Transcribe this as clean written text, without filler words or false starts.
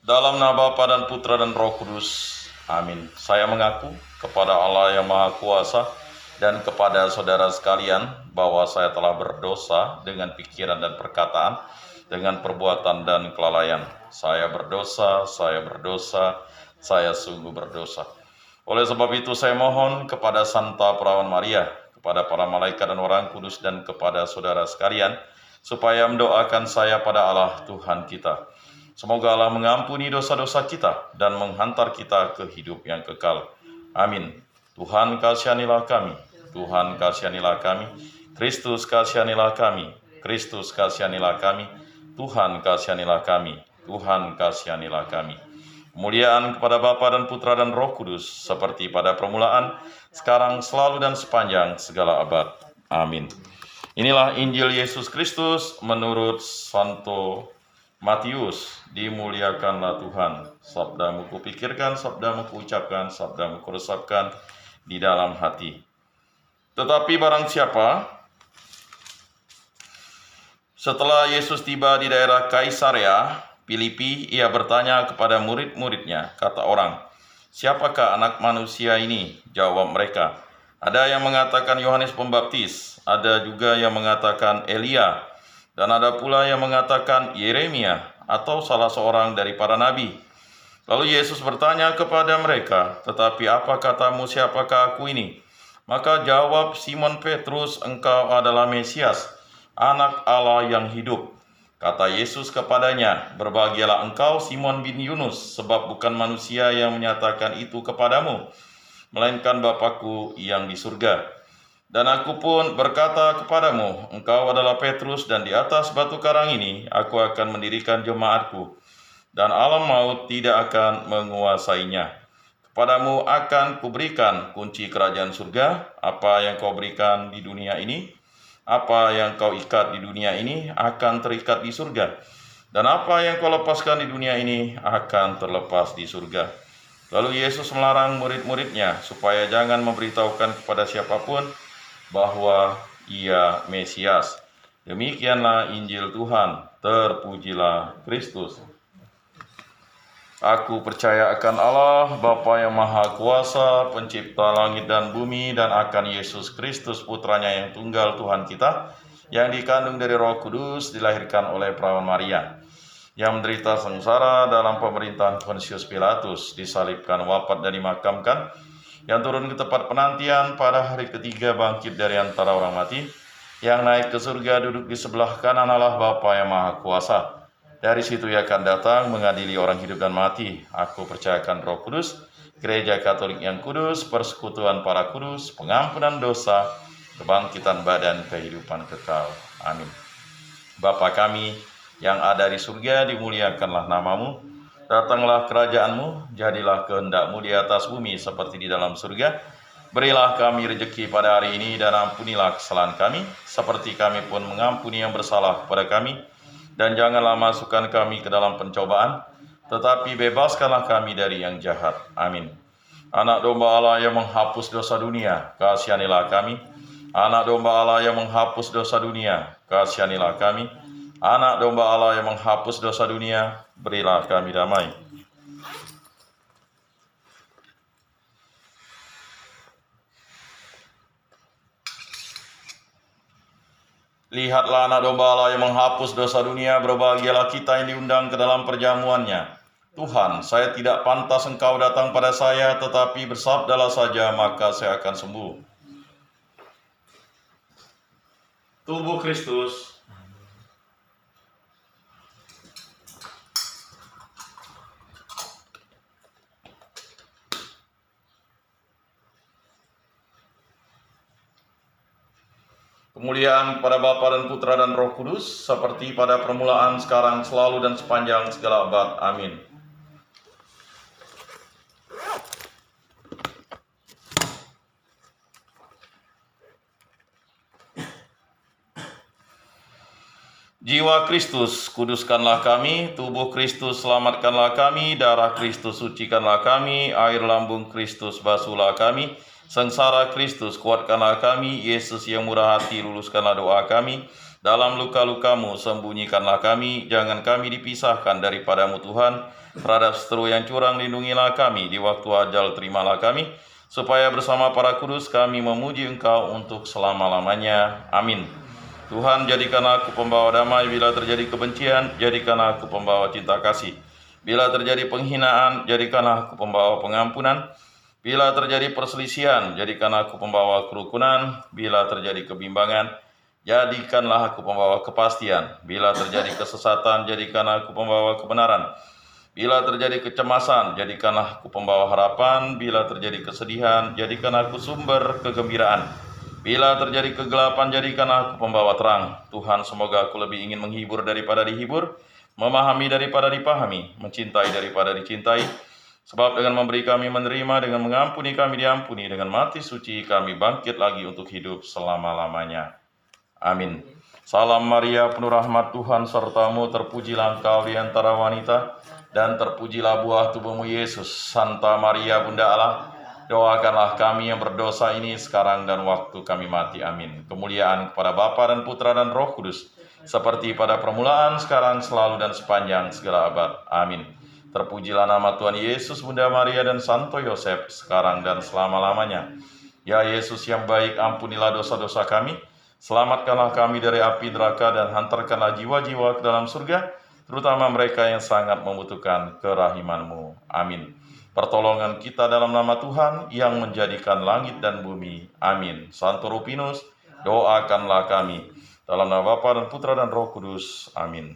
Dalam nama Bapa dan Putra dan Roh Kudus. Amin. Saya mengaku kepada Allah yang Maha Kuasa dan kepada saudara sekalian bahwa saya telah berdosa dengan pikiran dan perkataan, dengan perbuatan dan kelalaian. Saya berdosa, saya sungguh berdosa. Oleh sebab itu saya mohon kepada Santa Perawan Maria, kepada para malaikat dan orang kudus, dan kepada saudara sekalian, supaya mendoakan saya pada Allah Tuhan kita. Semoga Allah mengampuni dosa-dosa kita dan menghantar kita ke hidup yang kekal. Amin. Tuhan kasihanilah kami, Tuhan kasihanilah kami, Kristus kasihanilah kami, Kristus kasihanilah kami, Tuhan kasihanilah kami, Tuhan kasihanilah kami. Kemuliaan kepada Bapa dan Putra dan Roh Kudus, seperti pada permulaan, sekarang, selalu, dan sepanjang segala abad. Amin. Inilah Injil Yesus Kristus menurut Santo Matius. Dimuliakanlah Tuhan. Sabdamu kupikirkan, sabdamu kuucapkan, sabdamu kuresapkan di dalam hati. Tetapi barang siapa, setelah Yesus tiba di daerah Kaisarea Filipi, ia bertanya kepada murid-muridnya, kata orang, "Siapakah anak manusia ini?" Jawab mereka, "Ada yang mengatakan Yohanes Pembaptis, ada juga yang mengatakan Elia, dan ada pula yang mengatakan Yeremia atau salah seorang dari para nabi." Lalu Yesus bertanya kepada mereka, "Tetapi apa katamu, siapakah aku ini?" Maka jawab Simon Petrus, "Engkau adalah Mesias, Anak Allah yang hidup." Kata Yesus kepadanya, "Berbahagialah engkau Simon bin Yunus, sebab bukan manusia yang menyatakan itu kepadamu, melainkan Bapa-Ku yang di surga. Dan aku pun berkata kepadamu, engkau adalah Petrus, dan di atas batu karang ini aku akan mendirikan jemaatku, dan alam maut tidak akan menguasainya. Kepadamu akan kuberikan kunci kerajaan surga. Apa yang kau berikan di dunia ini, apa yang kau ikat di dunia ini akan terikat di surga, dan apa yang kau lepaskan di dunia ini akan terlepas di surga." Lalu Yesus melarang murid-muridnya supaya jangan memberitahukan kepada siapapun bahwa ia Mesias. Demikianlah Injil Tuhan. Terpujilah Kristus. Aku percaya akan Allah, Bapa yang Maha Kuasa, pencipta langit dan bumi, dan akan Yesus Kristus, Putranya yang tunggal Tuhan kita, yang dikandung dari Roh Kudus, dilahirkan oleh Perawan Maria, yang menderita sengsara dalam pemerintahan Pontius Pilatus, disalibkan, wafat, dan dimakamkan, yang turun ke tempat penantian, pada hari ketiga bangkit dari antara orang mati, yang naik ke surga, duduk di sebelah kanan Allah Bapa yang Maha Kuasa. Dari situ ia akan datang mengadili orang hidup dan mati. Aku percayakan Roh Kudus, Gereja Katolik yang kudus, persekutuan para kudus, pengampunan dosa, kebangkitan badan, kehidupan kekal. Amin. Bapa kami yang ada di surga, dimuliakanlah namamu. Datanglah kerajaanmu, jadilah kehendakmu di atas bumi seperti di dalam surga. Berilah kami rejeki pada hari ini, dan ampunilah kesalahan kami, seperti kami pun mengampuni yang bersalah kepada kami. Dan janganlah masukkan kami ke dalam pencobaan, tetapi bebaskanlah kami dari yang jahat. Amin. Anak domba Allah yang menghapus dosa dunia, kasihanilah kami. Anak domba Allah yang menghapus dosa dunia, kasihanilah kami. Anak domba Allah yang menghapus dosa dunia, berilah kami damai. Lihatlah anak domba Allah yang menghapus dosa dunia, berbahagialah kita yang diundang ke dalam perjamuannya. Tuhan, saya tidak pantas engkau datang pada saya, tetapi bersabdalah saja, maka saya akan sembuh. Tubuh Kristus. Kemuliaan kepada Bapa dan Putra dan Roh Kudus, seperti pada permulaan, sekarang, selalu, dan sepanjang segala abad. Amin. Jiwa Kristus, kuduskanlah kami. Tubuh Kristus, selamatkanlah kami. Darah Kristus, sucikanlah kami. Air lambung Kristus, basuhlah kami. Sengsara Kristus, kuatkanlah kami. Yesus yang murah hati, luluskanlah doa kami. Dalam luka-lukamu, sembunyikanlah kami. Jangan kami dipisahkan daripadamu Tuhan. Terhadap seteru yang curang lindungilah kami, di waktu ajal terimalah kami, supaya bersama para kudus kami memuji Engkau untuk selama-lamanya. Amin. Tuhan, jadikanlah aku pembawa damai bila terjadi kebencian, jadikanlah aku pembawa cinta kasih. Bila terjadi penghinaan, jadikanlah aku pembawa pengampunan. Bila terjadi perselisihan, jadikanlah aku pembawa kerukunan. Bila terjadi kebimbangan, jadikanlah aku pembawa kepastian. Bila terjadi kesesatan, jadikanlah aku pembawa kebenaran. Bila terjadi kecemasan, jadikanlah aku pembawa harapan. Bila terjadi kesedihan, jadikanlah aku sumber kegembiraan. Bila terjadi kegelapan, jadikanlah aku pembawa terang. Tuhan, semoga aku lebih ingin menghibur daripada dihibur, memahami daripada dipahami, mencintai daripada dicintai. Sebab dengan memberi kami menerima, dengan mengampuni kami diampuni, dengan mati suci kami bangkit lagi untuk hidup selama-lamanya. Amin. Salam Maria, penuh rahmat Tuhan sertamu, terpujilah engkau di antara wanita, dan terpujilah buah tubuhmu Yesus. Santa Maria, Bunda Allah, doakanlah kami yang berdosa ini sekarang dan waktu kami mati. Amin. Kemuliaan kepada Bapa dan Putra dan Roh Kudus, seperti pada permulaan, sekarang, selalu, dan sepanjang segala abad. Amin. Terpujilah nama Tuhan Yesus, Bunda Maria, dan Santo Yosef, sekarang dan selama-lamanya. Ya Yesus yang baik, ampunilah dosa-dosa kami, selamatkanlah kami dari api neraka, dan hantarkanlah jiwa-jiwa ke dalam surga, terutama mereka yang sangat membutuhkan kerahiman-Mu. Amin. Pertolongan kita dalam nama Tuhan yang menjadikan langit dan bumi. Amin. Santo Rupinus, doakanlah kami. Dalam nama Bapa dan Putra dan Roh Kudus. Amin.